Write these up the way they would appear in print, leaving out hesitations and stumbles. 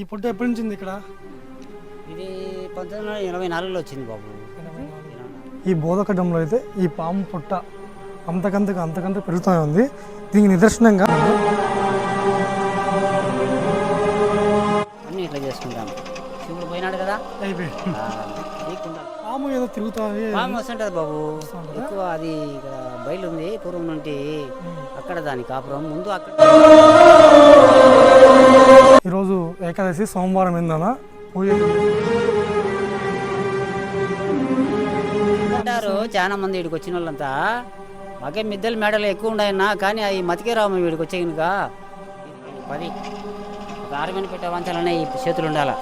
ఈ పుట్ట ఎప్పటి నుంచి ఉంది ఇక్కడ? ఇది 1984లో వచ్చింది బాబు. ఈ బోధకడంలో అయితే ఈ పాము పుట్ట అంతకంత పెరుగుతూ ఉంది. దీనికి నిదర్శనంగా అన్నీ ఇట్లా చేసుకుంటాను. శివుడు పోయినాడు కదా పాము ఏదో తిరుగుతుంది, పాము వస్తుంటుంది బాబు. ఎక్కువ అది ఇక్కడ బయలు ఉంది పూర్వం నుండి, అక్కడ దాని కాపురం ముందు అక్కడ. ఈరోజు ఏకాదశి సోమవారం ఏందనా పూజ అంటారు చాలా మంది వీడికి వచ్చిన వాళ్ళంతా. మాకే మిద్దెలు మేడలు ఎక్కువ ఉన్నాయన్నా, కానీ అవి మతికే రాము వీడికి వచ్చే కనుక 10 ఒక ఆరుమని పెట్టే వంచాలనే ఈ చేతులు ఉండాలి.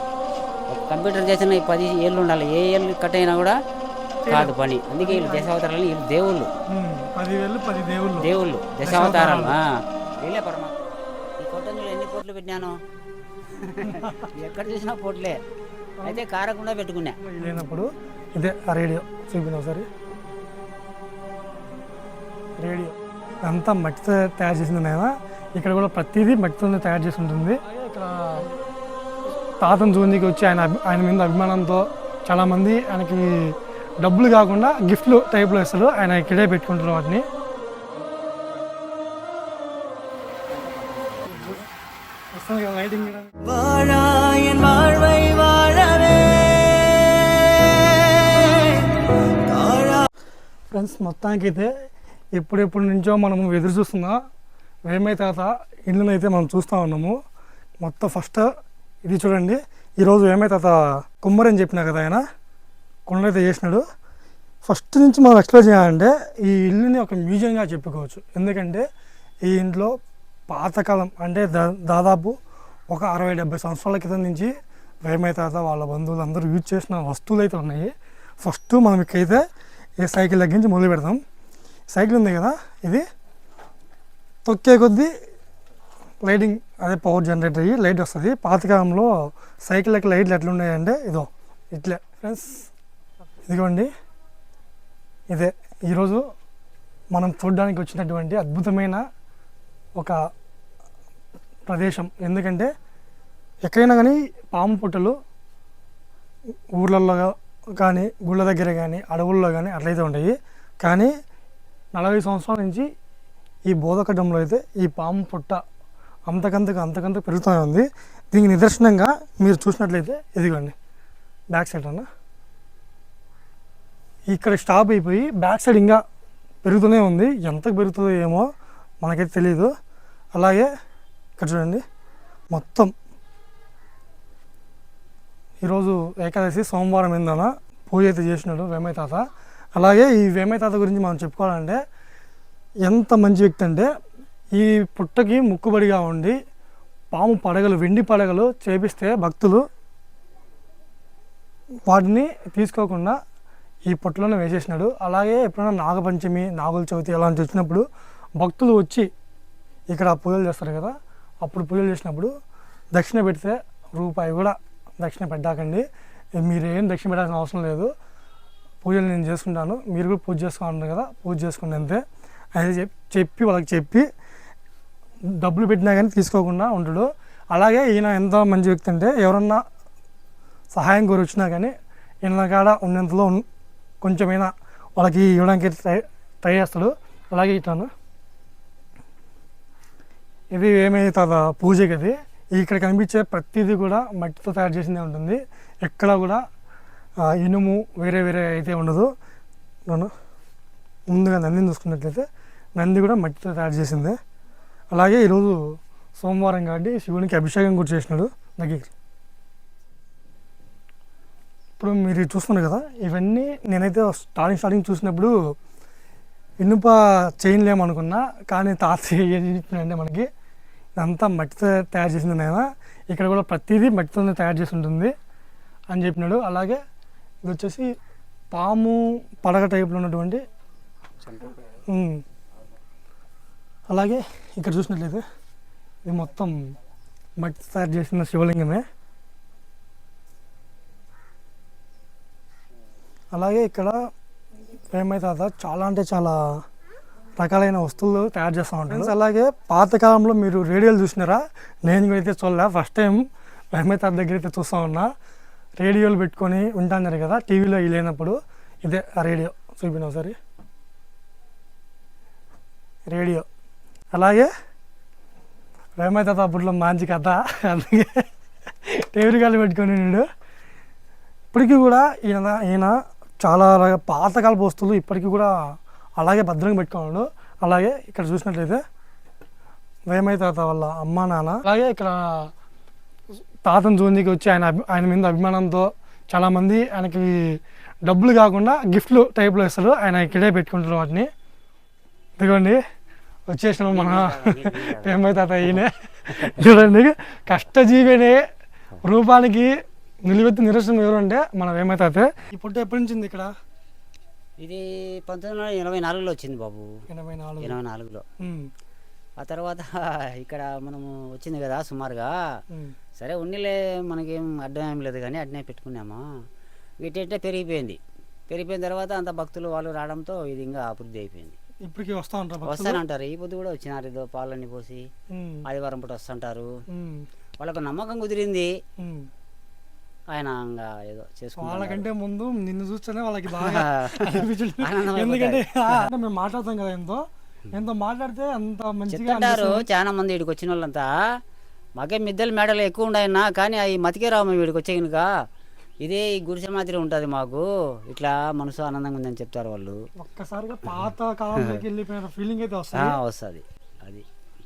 ఒక కంప్యూటర్ చేసిన ఈ 10 ఏళ్ళు ఉండాలి. ఏ ఏళ్ళు కట్ అయినా కూడా కాదు పని. అందుకే వీళ్ళు దశావతారాలు, వీళ్ళు దేవుళ్ళు. 10 దేవుళ్ళు దశావతారాలు. వీళ్ళే పరమాత్మ. ఈ కొట్టంలో ఎన్ని పోట్లు పెట్టినాను, ఎక్కడ చూసినా పోట్లే. అయితే కారకుండా పెట్టుకున్నా. లేనప్పుడు ఇదే ఆ రేడియో చూపిన ఒకసారి. రేడియో అంతా మట్టితో తయారు చేసింది నాయన. ఇక్కడ కూడా ప్రతిదీ మట్టితోనే తయారు చేసి ఉంటుంది. ఇక్కడ తాతను చూనికి వచ్చి ఆయన మీద అభిమానంతో చాలామంది ఆయనకి డబ్బులు కాకుండా గిఫ్ట్లు టైప్లో ఇస్తారు. ఆయన ఇక్కడే పెట్టుకుంటారు వాటిని. ఫ్రెండ్స్, మొత్తానికైతే ఎప్పుడెప్పటి నుంచో మనము ఎదురు చూస్తున్నా వేమయ్య తాత ఇళ్ళను అయితే మనం చూస్తూ ఉన్నాము. మొత్తం ఫస్ట్ ఇది చూడండి. ఈరోజు వేమయ్య తాత కుమ్మరి అని చెప్పినా కదా, ఆయన కొండలైతే చేసినాడు. ఫస్ట్ నుంచి మనం ఎక్స్ప్లోర్ చేయాలంటే ఈ ఇల్లుని ఒక మ్యూజియంగా చెప్పుకోవచ్చు. ఎందుకంటే ఈ ఇంట్లో పాతకాలం అంటే దాదాపు ఒక 60-70 సంవత్సరాల క్రితం నుంచి వేమయ్య తాత వాళ్ళ బంధువులు అందరూ యూజ్ చేసిన వస్తువులు అయితే ఉన్నాయి. ఫస్ట్ మనం ఇక్కడైతే ఈ సైకిల్ దగ్గర నుంచి మొదలు పెడతాం. సైకిల్ ఉంది కదా, ఇది తొక్కే కొద్దీ లైటింగ్ అదే పవర్ జనరేట్ అయ్యి లైట్ వస్తుంది. పాతకాలంలో సైకిళ్ళకి లైట్లు ఎట్లా ఉన్నాయంటే ఇదో ఇట్లే. ఫ్రెండ్స్, ఇదిగోండి, ఇదే ఈరోజు మనం చూడడానికి వచ్చినటువంటి అద్భుతమైన ఒక ప్రదేశం. ఎందుకంటే ఎక్కడైనా కానీ పాము పుట్టలు ఊర్లలో కానీ గుళ్ళ దగ్గర కానీ అడవుల్లో కానీ అట్లయితే ఉంటాయి. కానీ 40 సంవత్సరాల నుంచి ఈ బోధకడంలో అయితే ఈ పాము పుట్ట అంతకంత పెరుగుతూ ఉంది. దీనికి నిదర్శనంగా మీరు చూసినట్లయితే ఇదిగోండి బ్యాక్ సైడ్ అన్న, ఇక్కడ స్టాప్ అయిపోయి బ్యాక్ సైడ్ ఇంకా పెరుగుతూనే ఉంది. ఎంత పెరుగుతుందో ఏమో మనకైతే తెలియదు. అలాగే ఇక్కడ చూడండి, మొత్తం ఈరోజు ఏకాదశి సోమవారం ఏందన పూజ అయితే చేసినాడు వేమయ్య తాత. అలాగే ఈ వేమయ్య తాత గురించి మనం చెప్పుకోవాలంటే ఎంత మంచి వ్యక్తి అంటే, ఈ పుట్టకి ముక్కుబడిగా ఉండి పాము పడగలు, వెండి పడగలు చేపిస్తే భక్తులు వాటిని తీసుకోకుండా ఈ పుట్టలోనే వేసేసినాడు. అలాగే ఎప్పుడైనా నాగపంచమి, నాగుల చవితి అలాంటి వచ్చినప్పుడు భక్తులు వచ్చి ఇక్కడ పూజలు చేస్తారు కదా, అప్పుడు పూజలు చేసినప్పుడు దక్షిణ పెడితే రూపాయి కూడా దక్షిణ పెట్టాకండి. మీరేం దక్షిణ పెట్టాల్సిన అవసరం లేదు. పూజలు నేను చేసుకుంటాను, మీరు కూడా పూజ చేసుకోవాలి కదా, పూజ చేసుకోండి అంతే అది చెప్పి వాళ్ళకి చెప్పి డబ్బులు పెట్టినా కానీ తీసుకోకుండా ఉంటాడు. అలాగే ఈయన ఎంత మంచి వ్యక్తి అంటే, ఎవరన్నా సహాయం కోరి వచ్చినా కానీ ఈయన కాడ ఉన్నంతలో కొంచెమైనా వాళ్ళకి ఇవ్వడానికి ట్రై చేస్తాడు. అలాగే ఇట్లాను ఇది ఏమైతే తాత పూజ గది. ఇక్కడ కనిపించే ప్రతిదీ కూడా మట్టితో తయారు చేసిందే ఉంటుంది. ఎక్కడ కూడా ఇనుము వేరే అయితే ఉండదు. నేను ముందుగా నందిని చూసుకున్నట్లయితే నంది కూడా మట్టితో తయారు చేసిందే. అలాగే ఈరోజు సోమవారం కాబట్టి శివునికి అభిషేకం కూడా చేసినాడు దగ్గర. ఇప్పుడు మీరు చూస్తున్నారు కదా, ఇవన్నీ నేనైతే స్టార్టింగ్ చూసినప్పుడు ఇనుప చైన్లు ఏమనుకున్నా, కానీ తాతయ్య ఏం చెప్పినంటే మనకి ఇదంతా మట్టితో తయారు చేసింది నాయన, ఇక్కడ కూడా ప్రతిదీ మట్టితోనే తయారు చేసి ఉంటుంది అని చెప్పినాడు. అలాగే ఇది వచ్చేసి పాము పడగ టైప్లో ఉన్నటువంటి, అలాగే ఇక్కడ చూసినట్లయితే ఇది మొత్తం మట్టి తయారు చేసిన శివలింగమే. అలాగే ఇక్కడ వేమయ్య తాత చాలా అంటే చాలా రకాలైన వస్తువులు తయారు చేస్తూ ఉంటారు. అలాగే పాతకాలంలో మీరు రేడియోలు చూసినారా? నేను అయితే చూడలే, ఫస్ట్ టైం రహమత్ తాత దగ్గర అయితే చూస్తూ ఉన్నా. రేడియోలు పెట్టుకొని ఉంటాన్నారు కదా టీవీలో లేనప్పుడు, ఇదే ఆ రేడియో చూపిన ఒకసారి రేడియో. అలాగే రహమత్ తాత అప్పట్లో మంచి కథ, అందుకే టీవీ కాలు పెట్టుకొని ఉన్నాడు. ఇప్పటికీ కూడా ఈయన చాలా పాతకాలపు వస్తువులు ఇప్పటికీ కూడా అలాగే భద్రంగా పెట్టుకున్నాడు. అలాగే ఇక్కడ చూసినట్లయితే రహమత్ తాత వాళ్ళ అమ్మ నాన్న, అలాగే ఇక్కడ తాతను చూడడానికి వచ్చి ఆయన మీద అభిమానంతో చాలామంది ఆయనకి డబ్బులు కాకుండా గిఫ్ట్లు టైప్లో ఇస్తారు. ఆయన ఇక్కడే పెట్టుకుంటారు వాటిని. ఇదిగోండి వచ్చేసినాం మన రహమత్ తాత. ఈయనే చూడండి, కష్టజీవినే రూపానికి నిలువెత్తు నిరసనం ఎవరు అంటే మన రహమత్ తాతే. ఈ పుట్ట ఎప్పటి నుంచి ఉంది ఇక్కడ? ఇది 1984లో వచ్చింది బాబు. 84. 84లో. ఆ తర్వాత ఇక్కడ మనము వచ్చింది కదా సుమారుగా. సరే ఉన్నిలే, మనకేం అడ్డం ఏం లేదు కానీ అడ్నే పెట్టుకున్నామా. వీటి పెరిగిపోయిన తర్వాత అంత భక్తులు వాళ్ళు రావడంతో ఇది ఇంకా అభివృద్ధి అయిపోయింది. ఇప్పటికీ వస్తానంటారు. ఈ పొద్దు కూడా వచ్చినారు, ఏదో పాలన్నీ పోసి ఆదివారం పూట వస్తుంటారు. వాళ్ళకు నమ్మకం కుదిరింది. ఆయన ఏదో చేసుకున్నారు. వాళ్ళకంటే ముందు నిన్ను చూస్తేనే వాళ్ళకి బాగా ఎందుకంటే మేము మాట్లాడతాం కదా, ఎంతో మాట్లాడితే అంత మంచిగా అంటారు. చాలా మంది వీడికి వచ్చిన వాళ్ళంతా మాకే మిద్దెల మేడలు ఎక్కువ ఉన్నాయన్నా, కానీ అవి మతికే రావు మేము వీడికి వచ్చే కనుక. ఇదే ఈ గుడిసె మాదిరి ఉంటుంది మాకు, ఇట్లా మనసు ఆనందంగా ఉందని చెప్తారు వాళ్ళు. ఒక్కసారిగా పాత కాలంలోకి వెళ్ళిపోయిన ఫీలింగ్ అయితే వస్తుంది. అది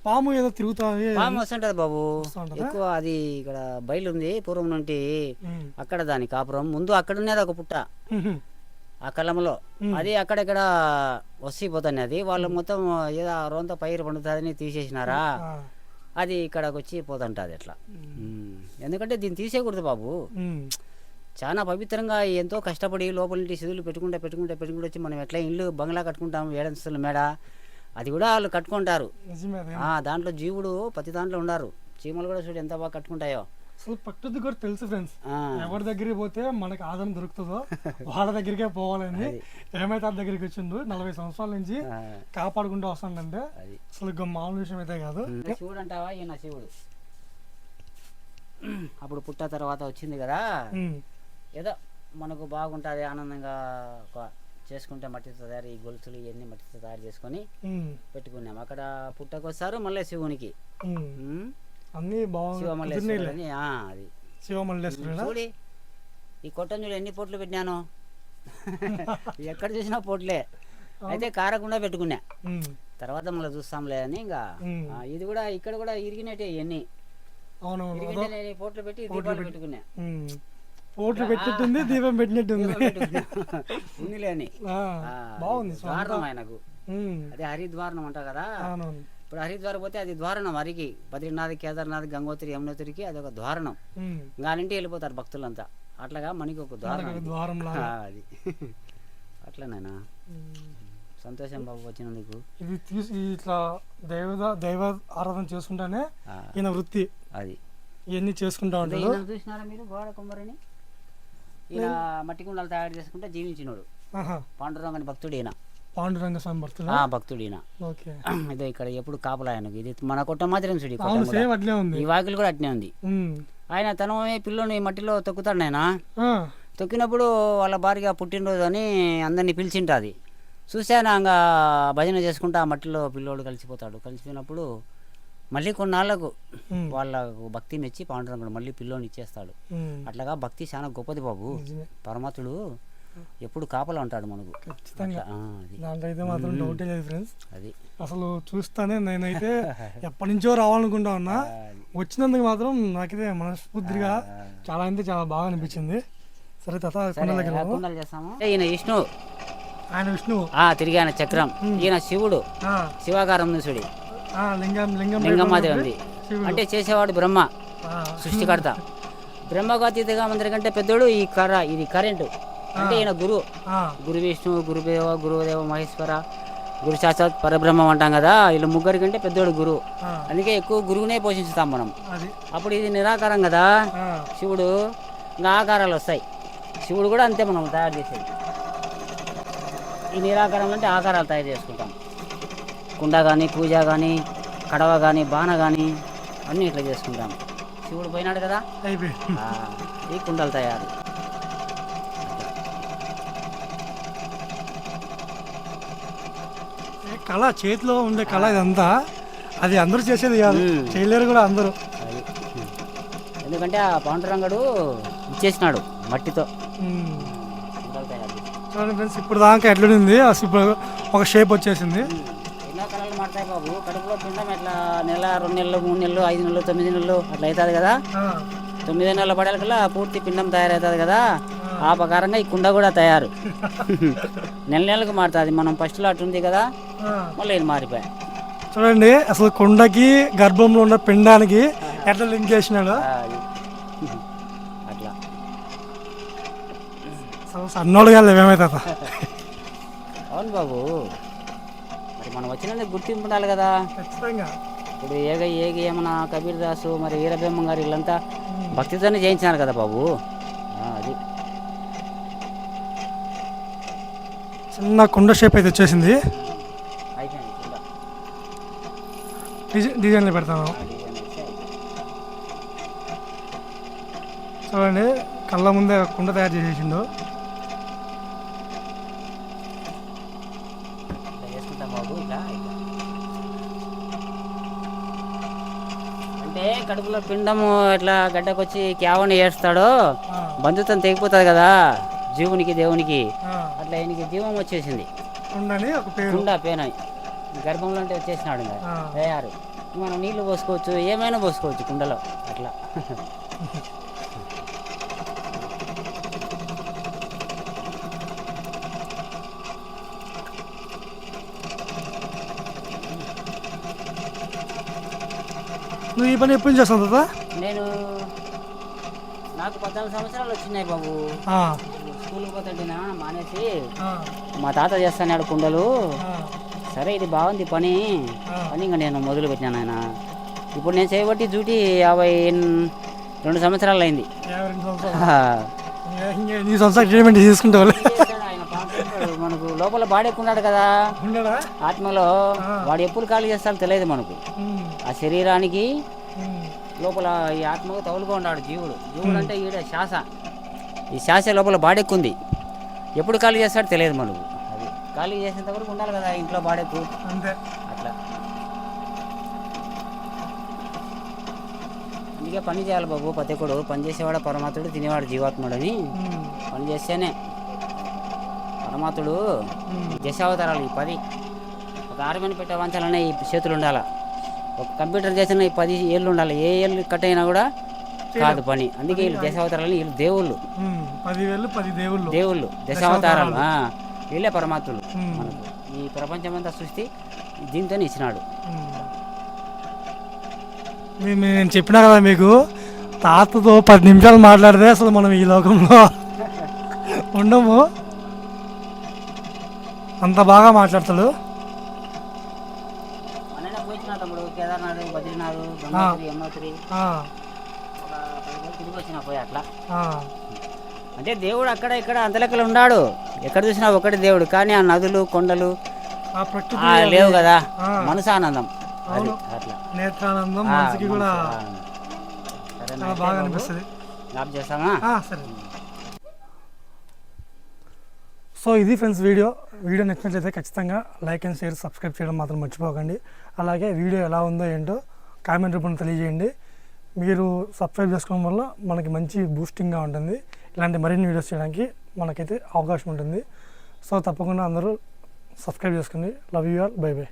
పాము ఏదో తిరుగుతుంది, పాము వస్తుంటది బాబు ఎక్కువ. అది ఇక్కడ బయలు ఉంది పూర్వం నుండి, అక్కడ దాని కాపురం. ముందు అక్కడ ఉన్నది ఒక పుట్ట ఆ కలంలో, అది అక్కడెక్కడ వసిపోతాయి. అది వాళ్ళు మొత్తం ఏదో రోజంతా పైరు పండుతుందని తీసేసినారా, అది ఇక్కడికి వచ్చి పోతుంటుంది అట్లా. ఎందుకంటే దీన్ని తీసేయకూడదు బాబు. చాలా పవిత్రంగా ఎంతో కష్టపడి లోపల నుండి సిధులు పెట్టుకుంటే వచ్చి మనం ఎట్లా ఇల్లు బంగ్లా కట్టుకుంటాము 7 అంతస్తుల మేడ, అది కూడా వాళ్ళు కట్టుకుంటారు. దాంట్లో జీవుడు ప్రతి దాంట్లో ఉన్నారు. చీమలు కూడా చూడు ఎంత బాగా కట్టుకుంటాయో. అసలు ప్రకృతి కూడా తెలుసు ఫ్రెండ్స్, ఎవరి దగ్గరికి పోతే మనకు ఆదరణ దొరుకుతుందో వాళ్ళ దగ్గరికే పోవాలని రహమత్ తాత దగ్గరికి వచ్చిండు. 40 సంవత్సరాల నుంచి కాపాడుకుంటూ వస్తానంటే అసలు మామూలు విషయం అయితే కాదు. శివుడు అంటావా, ఈయన శివుడు అప్పుడు పుట్ట తర్వాత వచ్చింది కదా. ఏదో మనకు బాగుంటుంది ఆనందంగా చేసుకుంటే మట్టితో తయారు, ఈ గొలుసులు ఇవన్నీ మట్టితో తయారు చేసుకొని పెట్టుకున్నాం. అక్కడ పుట్టకు వస్తారు, మళ్ళీ శివునికి అన్ని శివమల్లేశ్వరుని. అది శివమల్లేశ్వరుడు చూడి, ఈ కొట్టంజుడు ఎన్ని పొట్లు పెట్టినాను, ఎక్కడ చూసినా పొట్లే. అయితే కారకుండా పెట్టుకున్నా, తర్వాత మళ్ళీ చూస్తాంలే అని. ఇంకా ఇది కూడా ఇక్కడ కూడా ఇరిగినట్టే ఇవన్నీ. పోట్లు పెట్టి దీపాలు పెట్టుకున్నా. పోట్లు పెట్టినట్టుంది, దీపం పెట్టినట్టుంది. ఉన్నిలేని బాగుంది ద్వారణం ఆయనకు. అదే హరిద్వారణం అంట కదా. ఇప్పుడు హరిద్వారం పోతే అది ద్వారణం. హరికి బద్రీనాథ్, కేదార్నాథ్, గంగోత్రి, యమునోత్రికి అది ఒక ద్వారణం. గాలింటి వెళ్ళిపోతారు భక్తులంతా. అట్లాగా మనకి ఒక ద్వారం అది. అట్లనేనా. సంతోషం బాబు వచ్చినందుకు. ఇది తీసి ఇట్లా దైవ ఆరాధన చేసుకుంటానే ఈయన వృత్తి. అది ఇవన్నీ చేసుకుంటా ఉంటాడు. చూసినారా మీరు గోడ కుమ్మరిని? ఈయన మట్టి కుండలు తయారు చేసుకుంటే జీవించినోడు. పాండురంగని భక్తుడు ఈయన. పాండురంగ స్వామి భక్తుడు ఈయన. ఇదో ఇక్కడ ఎప్పుడు కాపలా ఆయనకు. ఇది మన కొట్ట మాత్రం చూడు, ఈ వాకిలు కూడా అట్నే ఉంది. ఆయన తనమే పిల్లోని మట్టిలో తొక్కుతాడు. ఆయన తొక్కినప్పుడు వాళ్ళ భార్య పుట్టినరోజు అని అందరినీ పిలిచింటాది. చూశాను ఇంకా భజన చేసుకుంటా ఆ మట్టిలో పిల్లోడు కలిసిపోతాడు. కలిసిపోయినప్పుడు మళ్ళీ కొన్నాళ్ళకు వాళ్ళకు భక్తి మెచ్చి పాండురంగుడు మళ్ళీ పిల్లోని ఇచ్చేస్తాడు. అట్లాగా భక్తి చాలా గొప్పది బాబు. పరమాత్ముడు ఎప్పుడు కాపలా ఉంటాడు మనకు. దాంట్లో అయితే మాత్రం డౌటే లేదు ఫ్రెండ్స్. అది అసలు చూస్తానే నేనైతే ఎప్పటి నుంచో రావాలనుకుంటా ఉన్నా. వచ్చినందుకు మాత్రం నాకైతే మనస్ఫూర్తిగా చాలా అంటే చాలా బాగా అనిపించింది. సరే తాత కుండలు చేస్తాము. ఈయన విష్ణు, ఆయన విష్ణువు తిరిగి ఆయన చక్రం. ఈయన శివుడు, శివాకారం చూడి లింగమాదేవి ఉంది. అంటే చేసేవాడు బ్రహ్మ, సృష్టికర్త. బ్రహ్మకు అతీతంగా అందరికంటే పెద్దోడు ఈ కర్ర. ఇది కరెంటు. అంటే ఈయన గురు విష్ణు, గురుదేవ మహేశ్వర, గురు సాక్షాత్ పరబ్రహ్మం అంటాం కదా. వీళ్ళు ముగ్గురి కంటే పెద్దోడు గురువు. అందుకే ఎక్కువ గురువునే పోషిస్తాం మనం. అప్పుడు ఇది నిరాకారం కదా శివుడు, ఇంకా ఆకారాలు వస్తాయి. శివుడు కూడా అంతే మనం తయారు చేసేది. ఈ నిరాకారం అంటే ఆకారాలు తయారు చేసుకుంటాం. కుండ కానీ, పూజ కానీ, కడవ కానీ, బాణ కానీ అన్నీ ఇట్లా చేసుకుంటాం. శివుడు పోయినాడు కదా, అయిపోయి ఈ కుండలు తయారు. కళ, చేతిలో ఉండే కళ ఇదంతా, అది అందరూ చేసేది కాదు, చేయలేరు కూడా అందరూ. అది ఎందుకంటే ఆ పాండురంగడు ఇచ్చేసినాడు మట్టితో కుండలు తయారు. చూడండి ఫ్రెండ్స్, ఇప్పుడు దాకా ఎట్లుంది, అసలు ఇప్పుడు ఒక షేప్ వచ్చేసింది. ఎన్నో కళలు మాడతాయి బాబు. కడుపులో పిండం ఎట్లా నెల, 2 నెలలు, 3 నెలలు, 5 నెలలు, 9 నెలలు అట్లా అవుతుంది కదా. 9 నెలల పడేకల్లా పూర్తి పిండం తయారవుతుంది కదా. ఆ ప్రకారంగా ఈ కుండ కూడా తయారు. నెలకు మారుతుంది. మనం ఫస్ట్లో అట్టుంది కదా, మళ్ళీ ఇది మారిపోయా. చూడండి అసలు కుండకి గర్భంలో ఉన్న పిండానికి ఎట్లా లింక్ చేసినాడు. అట్లా అసలు సన్నోడు కాదు ఏమైతే. అవును బాబు, మరి మనం వచ్చినందుకు గుర్తింపు ఉండాలి కదా. ఖచ్చితంగా. ఇప్పుడు ఏగి ఏమన్నా కబీర్ దాసు, మరి వీరబ్రహ్మం గారు వీళ్ళంతా భక్తితోనే చేయించినారు కదా బాబు. అది చిన్న కుండ షేప్ అయితే వచ్చేసింది. అయిపోయింది కుండ. డిజైన్లు పెడతాను. చూడండి కళ్ళ ముందే కుండ తయారు చేసేసిండు. చేసుకుంటాం బాబు. ఇట్లా అంటే కడుపులో పిండము ఇట్లా గడ్డకొచ్చి క్యావని ఏడుస్తాడో బంధుత్వం తెగిపోతుంది కదా జీవునికి దేవునికి. అట్లా ఈయనకి జీవం వచ్చేసింది. కుండ పేనని గర్భంలో అంటే వచ్చేసినాడు. ఇంకా తయారు. మనం నీళ్లు పోసుకోవచ్చు, ఏమైనా పోసుకోవచ్చు కుండలో. అట్లా నువ్వు ఈ పని ఎప్పుడు చేస్తావు తాత? నేను నాకు 14 సంవత్సరాలు వచ్చినాయి బాబు. స్కూల్కి పోతుంటేనా మానేసి మా తాత చేస్తాడు కుండలు. సరే ఇది బాగుంది పని ఇంకా నేను మొదలు పెట్టినాను. ఆయన ఇప్పుడు నేను చేయబట్టి డ్యూటీ 52 సంవత్సరాలు అయింది. ఆయన కాంట్రాక్టర్ మనకు లోపల బాడెక్కున్నాడు కదా ఆత్మలో. వాడు ఎప్పుడు ఖాళీ చేస్తాడో తెలియదు మనకు. ఆ శరీరానికి లోపల ఈ ఆత్మకు తగులుగా ఉన్నాడు జీవుడు. జీవుడు అంటే ఈడ శ్వాస. ఈ శ్వాస లోపల బాడెక్కుంది. ఎప్పుడు ఖాళీ చేస్తాడో తెలియదు మనకు. అది ఖాళీ చేసేంత వరకు ఉండాలి కదా ఇంట్లో బాడెక్కు. అంతే. అట్లా అందుకే పని చేయాలి బాబు. ప్రత్యేకుడు పని చేసేవాడు పరమాత్ముడు, తినేవాడు జీవాత్ముడు అని. పని చేస్తేనే పరమాత్ముడు దశావతారాలు. ఈ 10 ఒక ఆర్మీని పెట్టే వంచాలనే ఈ చేతులు ఉండాలి. ఒక కంప్యూటర్ చేసిన ఈ 10 ఏళ్ళు ఉండాలి. ఏ ఏళ్ళు కట్ అయినా కూడా కాదు పని. అందుకే వీళ్ళు దశావతారాలు. వీళ్ళు దేవుళ్ళు. 10 దేవుళ్ళు దశావతారాలు. వీళ్ళే పరమాత్ములు మనకు. ఈ ప్రపంచమంతా సృష్టి దీంతోనే ఇచ్చినాడు. నేను చెప్పినా కదా మీకు, తాతతో 10 నిమిషాలు మాట్లాడితే అసలు మనం ఈ లోకంలో ఉండము. అంత బాగా మాట్లాడతాడు. తమ్ముడు కేదార్నాథ్, బద్రీనాథ్, గంగోత్రి, యమునోత్రి ఒక 10 రోజులు తిరిగి వచ్చిన పోయి అట్లా. అంటే దేవుడు అక్కడ ఇక్కడ అంత లెక్కలు ఉన్నాడు. ఎక్కడ చూసినా ఒకటి దేవుడు. కానీ ఆ నదులు, కొండలు లేవు కదా. మనసు ఆనందం. అట్లా నేత్రానందం మనసుకి కూడా చాలా బాగా అనిపిస్తుంది. జ్ఞాపకం చేస్తామా? సరే. సో ఇది ఫ్రెండ్స్ వీడియో నచ్చినట్లయితే ఖచ్చితంగా లైక్ అండ్ షేర్, సబ్స్క్రైబ్ చేయడం మాత్రం మర్చిపోకండి. అలాగే వీడియో ఎలా ఉందో ఏంటో కామెంట్ రూపంలో తెలియజేయండి. మీరు సబ్స్క్రైబ్ చేసుకోవడం వల్ల మనకి మంచి బూస్టింగ్గా ఉంటుంది. ఇలాంటి మరిన్ని వీడియోస్ చేయడానికి మనకైతే అవకాశం ఉంటుంది. సో తప్పకుండా అందరూ సబ్స్క్రైబ్ చేసుకోండి. Love you all. By by.